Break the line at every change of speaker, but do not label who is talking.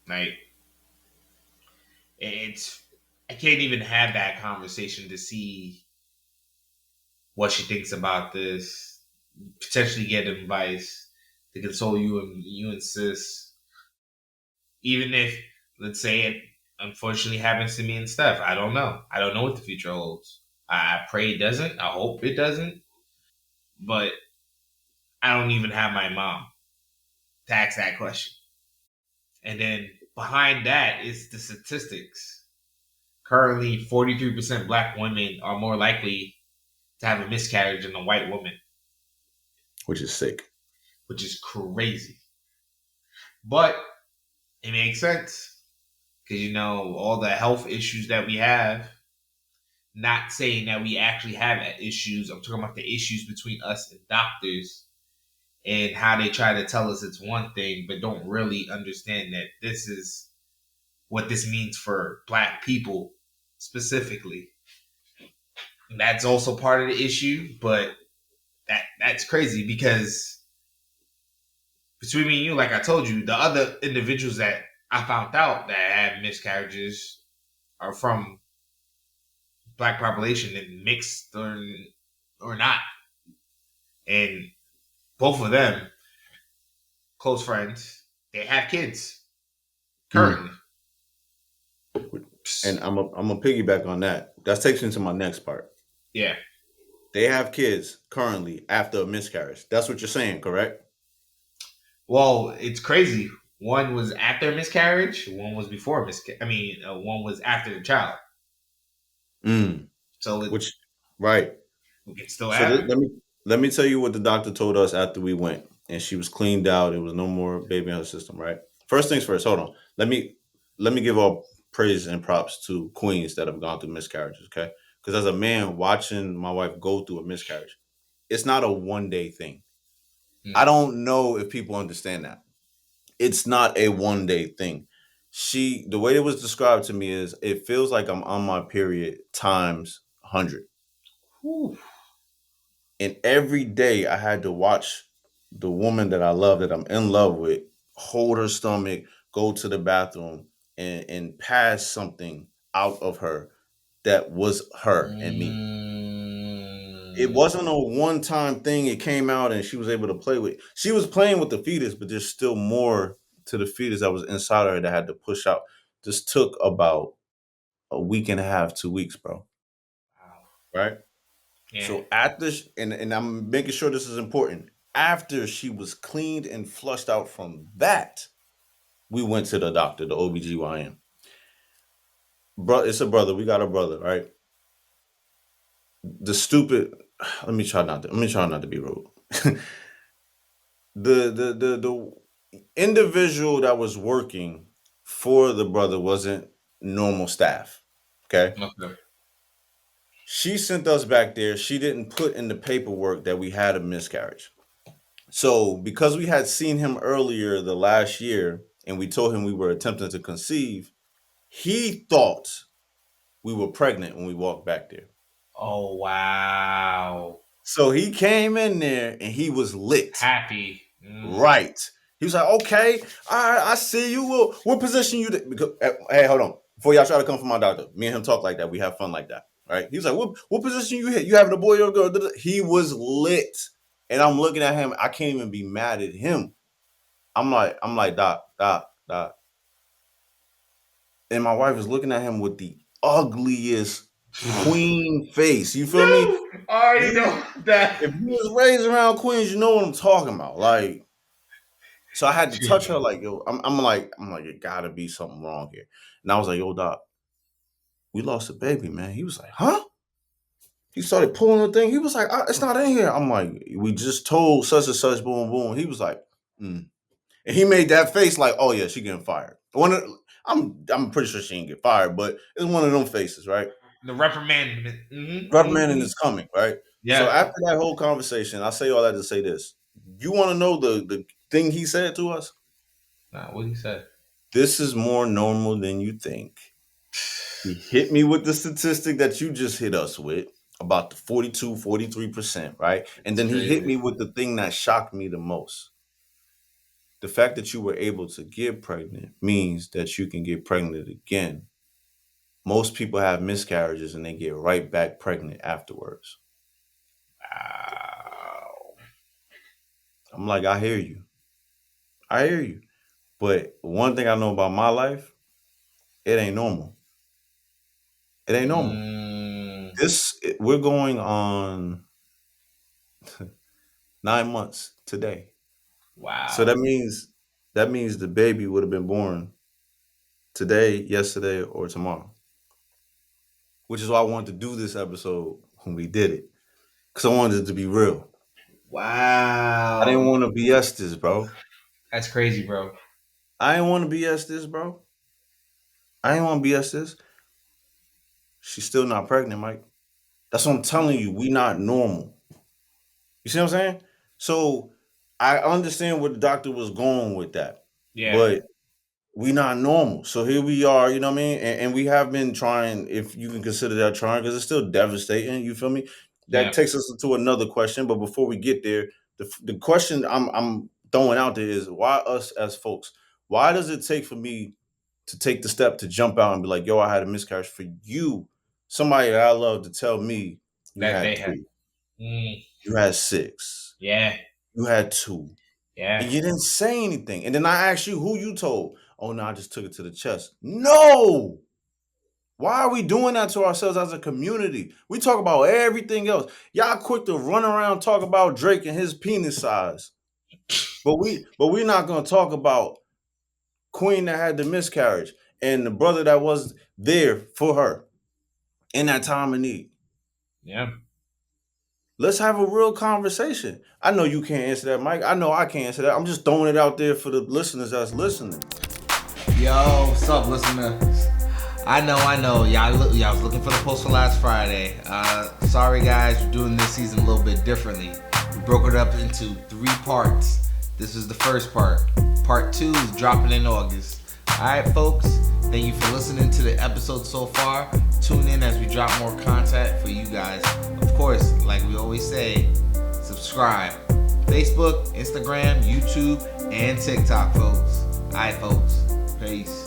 Like it's I can't even have that conversation to see what she thinks about this. Potentially get advice to console you and you and sis. Even if, let's say, it unfortunately happens to me and Steph, I don't know. I don't know what the future holds. I pray it doesn't. I hope it doesn't. But I don't even have my mom to ask that question. And then behind that is the statistics. Currently, 43% black women are more likely to have a miscarriage than a white woman,
which is sick.
which is crazy. But it makes sense because, all the health issues that we have. Not saying that we actually have issues. I'm talking about the issues between us and doctors and how they try to tell us it's one thing, but don't really understand that this is what this means for black people specifically. And that's also part of the issue, but that's crazy because between me and you, like I told you, the other individuals that I found out that had miscarriages are from black population and mixed or not. And both of them, close friends, they have kids
Mm.
currently.
And I'm a piggyback on that. That takes me to my next part.
Yeah.
They have kids currently after a miscarriage. That's what you're saying, correct?
Well, it's crazy. One was after a miscarriage. One was before miscarriage. One was after the child.
Mm.
So
Which, right.
it can still
So
happen.
let me tell you what the doctor told us after we went, and she was cleaned out. It was no more baby in her system. Right. First things first. Hold on. Let me give all praise and props to queens that have gone through miscarriages. Okay. Because as a man watching my wife go through a miscarriage, it's not a 1 day thing. I
Mm.
don't know if people understand that. It's not a 1 day thing. The way it was described to me is it feels like I'm on my period times 100.
Whew.
And every day I had to watch the woman that I love, that I'm in love with, hold her stomach, go to the bathroom, and pass something out of her that was her and me. It
Mm.
wasn't a one time thing. It came out and she was able to play with. She was playing with the fetus, but there's still more to the fetus that was inside of her that had to push out. This took about a week and a half, 2 weeks, bro.
Wow.
Right.
Yeah.
So and I'm making sure this is important. After she was cleaned and flushed out from that, we went to the doctor, the OBGYN. Bro, it's a brother. We got a brother, right? The stupid let me try not to be rude. The individual that was working for the brother wasn't normal staff. Okay.
Okay.
She sent us back there. She didn't put in the paperwork that we had a miscarriage. So, because we had seen him earlier the last year and we told him we were attempting to conceive, he thought we were pregnant when we walked back there.
Oh wow.
So, he came in there and he was lit.
Happy. Mm.
Right. He was like, okay, all right, I see you. We'll position you. Because, hey, hold on. Before y'all try to come for my doctor, me and him talk like that. We have fun like that. Right. He was like, what position you hit? You having a boy or a girl? He was lit. And I'm looking at him. I can't even be mad at him. I'm like, doc, doc, doc. And my wife is looking at him with the ugliest queen face. You feel me?
No, I already
You,
know that.
if you was raised around queens, you know what I'm talking about. Like, so I had to touch her. Like, yo, I'm like, it gotta be something wrong here. And I was like, yo, doc, we lost a baby, man. He was like, huh? He started pulling the thing. He was like, it's not in here. I'm like, we just told such and such, boom, boom. He was like, mm. And he made that face like, oh yeah, she getting fired. I'm pretty sure she didn't get fired, but it's one of them faces, right?
The reprimandment.
Reprimanding is coming, right? So
Yeah.
after that whole conversation, I say all that to say this. You want to know the thing he said to us?
Nah, what he said.
This is more normal than you think. He hit me with the statistic that you just hit us with about the 42, 43%, right? And
It's
then he hit
crazy.
me with the thing that shocked me the most. the fact that you were able to get pregnant means that you can get pregnant again. Most people have miscarriages and they get right back pregnant afterwards.
Wow.
I'm like, I hear you. I hear you. But one thing I know about my life, it ain't normal. It ain't normal.
Mm,
We're going on 9 months today. So
wow.
that means the baby would have been born today, yesterday, or tomorrow. Which is why I wanted to do this episode when we did it. Because I wanted it to be real. I
Wow.
didn't want to BS this, bro.
That's crazy, bro.
I didn't want to BS this, bro. I didn't want to BS this. She's still not pregnant, Mike. That's what I'm telling you. We not normal. You see what I'm saying? So I understand where the doctor was going with that.
Yeah.
But we not normal. So here we are, you know what I mean? And we have been trying, if you can consider that trying, because it's still devastating. You feel me? That
Yeah.
takes us to another question. But before we get there, the question I'm throwing out there is why us as folks? Why does it take for me to take the step to jump out and be like, yo, I had a miscarriage for you, somebody that I love to tell me you
That they
had
have.
three,
Mm,
you had six,
yeah.
you had two,
Yeah.
and you didn't say anything. And then I asked you who you told. Oh no, I just took it to the chest. No. Why are we doing that to ourselves as a community? We talk about everything else. Y'all quick to run around talk about Drake and his penis size. But we're not gonna talk about Queen that had the miscarriage and the brother that was there for her in that time of need.
Yeah.
Let's have a real conversation. I know you can't answer that, Mike. I know I can't answer that. I'm just throwing it out there for the listeners that's listening.
Yo, what's up, listeners? I know. Y'all was looking for the post for last Friday. Sorry, guys, we're doing this season a little bit differently. We broke it up into 3 parts. This is the first part. Part 2 is dropping in August. All right, folks. Thank you for listening to the episode so far. Tune in as we drop more content for you guys. Of course, like we always say, subscribe. Facebook, Instagram, YouTube, and TikTok, folks. All right, folks. Peace.